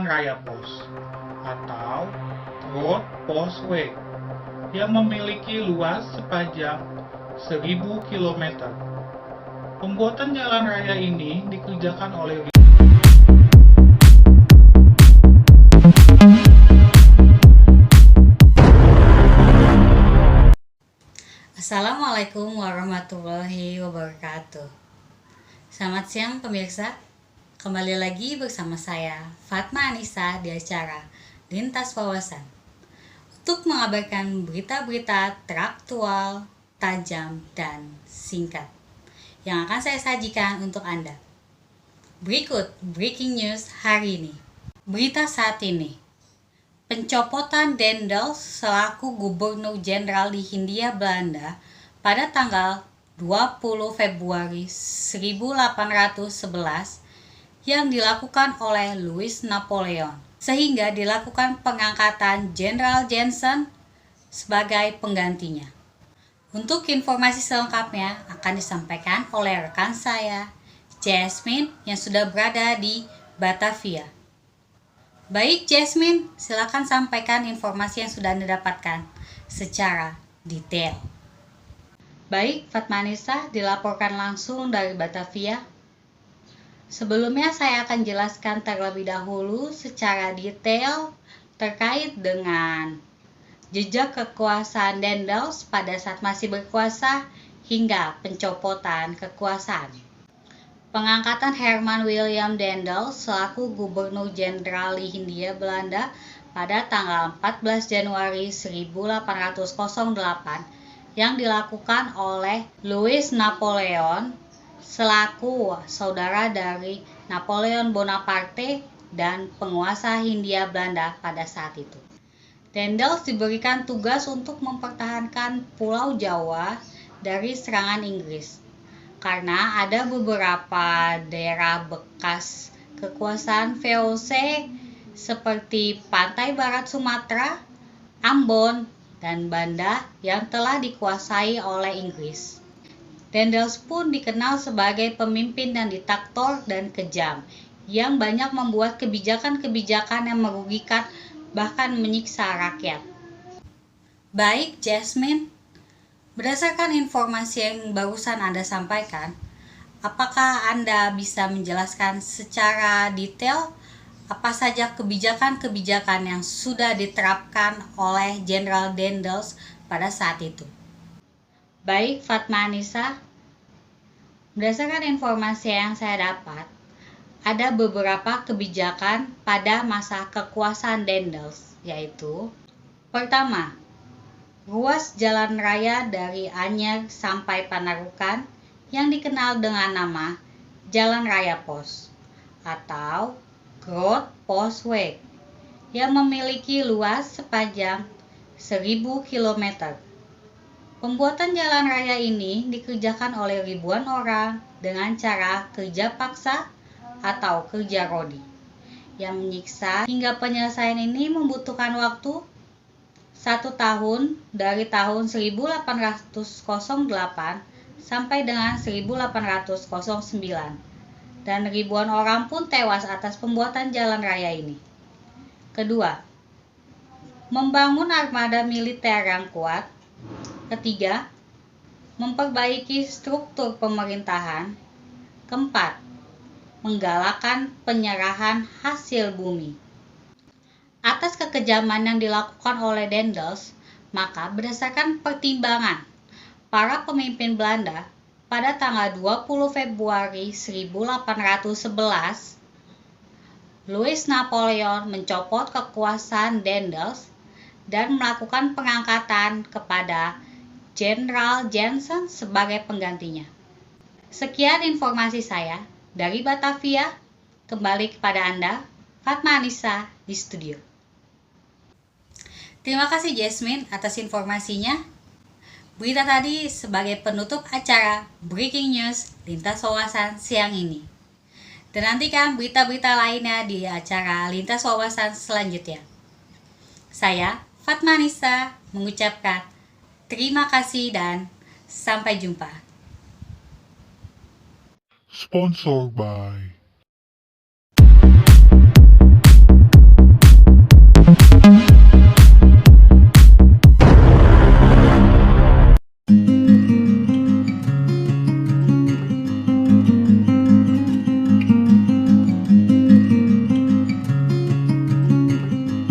Jalan Raya Pos atau Road Postway yang memiliki luas sepanjang 1000 km. Pembuatan jalan raya ini dikerjakan oleh Assalamualaikum warahmatullahi wabarakatuh. Selamat siang pemirsa. Kembali lagi bersama saya Fatma Anissa di acara Lintas Wawasan untuk mengabarkan berita-berita teraktual, tajam, dan singkat yang akan saya sajikan untuk Anda. Berikut breaking news hari ini. Berita saat ini. Pencopotan Dendels selaku Gubernur Jenderal di Hindia Belanda pada tanggal 20 Februari 1811 yang dilakukan oleh Louis Napoleon, sehingga dilakukan pengangkatan Jenderal Jansen sebagai penggantinya. Untuk informasi selengkapnya akan disampaikan oleh rekan saya, Jasmine, yang sudah berada di Batavia. Baik Jasmine, silakan sampaikan informasi yang sudah Anda dapatkan secara detail. Baik, Fatma Anissa dilaporkan langsung dari Batavia. Sebelumnya saya akan jelaskan terlebih dahulu secara detail terkait dengan jejak kekuasaan Dendels pada saat masih berkuasa hingga pencopotan kekuasaan. Pengangkatan Herman William Dendels selaku Gubernur Jenderal di Hindia Belanda pada tanggal 14 Januari 1808 yang dilakukan oleh Louis Napoleon selaku saudara dari Napoleon Bonaparte dan penguasa Hindia Belanda pada saat itu. Dendels diberikan tugas untuk mempertahankan Pulau Jawa dari serangan Inggris, karena ada beberapa daerah bekas kekuasaan VOC seperti pantai barat Sumatera, Ambon, dan Banda yang telah dikuasai oleh Inggris. Dendels pun dikenal sebagai pemimpin dan diktator dan kejam yang banyak membuat kebijakan-kebijakan yang merugikan bahkan menyiksa rakyat. Baik Jasmine, berdasarkan informasi yang barusan Anda sampaikan, apakah Anda bisa menjelaskan secara detail apa saja kebijakan-kebijakan yang sudah diterapkan oleh Jenderal Dendels pada saat itu? Baik Fatma Anissa, berdasarkan informasi yang saya dapat, ada beberapa kebijakan pada masa kekuasaan Dendels, yaitu pertama, ruas jalan raya dari Anyer sampai Panarukan yang dikenal dengan nama Jalan Raya Pos atau Road Postway yang memiliki luas sepanjang 1000 km. Pembuatan jalan raya ini dikerjakan oleh ribuan orang dengan cara kerja paksa atau kerja rodi yang menyiksa, hingga penyelesaian ini membutuhkan waktu 1 tahun dari tahun 1808 sampai dengan 1809, dan ribuan orang pun tewas atas pembuatan jalan raya ini. Kedua, membangun armada militer yang kuat. Ketiga, memperbaiki struktur pemerintahan. Keempat, menggalakkan penyerahan hasil bumi. Atas kekejaman yang dilakukan oleh Dendels, maka berdasarkan pertimbangan para pemimpin Belanda pada tanggal 20 Februari 1811, Louis Napoleon mencopot kekuasaan Dendels dan melakukan pengangkatan kepada Jenderal Jansen sebagai penggantinya. Sekian informasi saya dari Batavia. Kembali kepada Anda, Fatma Anissa di studio. Terima kasih Jasmine atas informasinya. Berita tadi sebagai penutup acara Breaking News Lintas Wawasan siang ini. Dan nantikan berita-berita lainnya di acara Lintas Wawasan selanjutnya. Saya, Fatma Anissa, mengucapkan terima kasih dan sampai jumpa. Sponsored by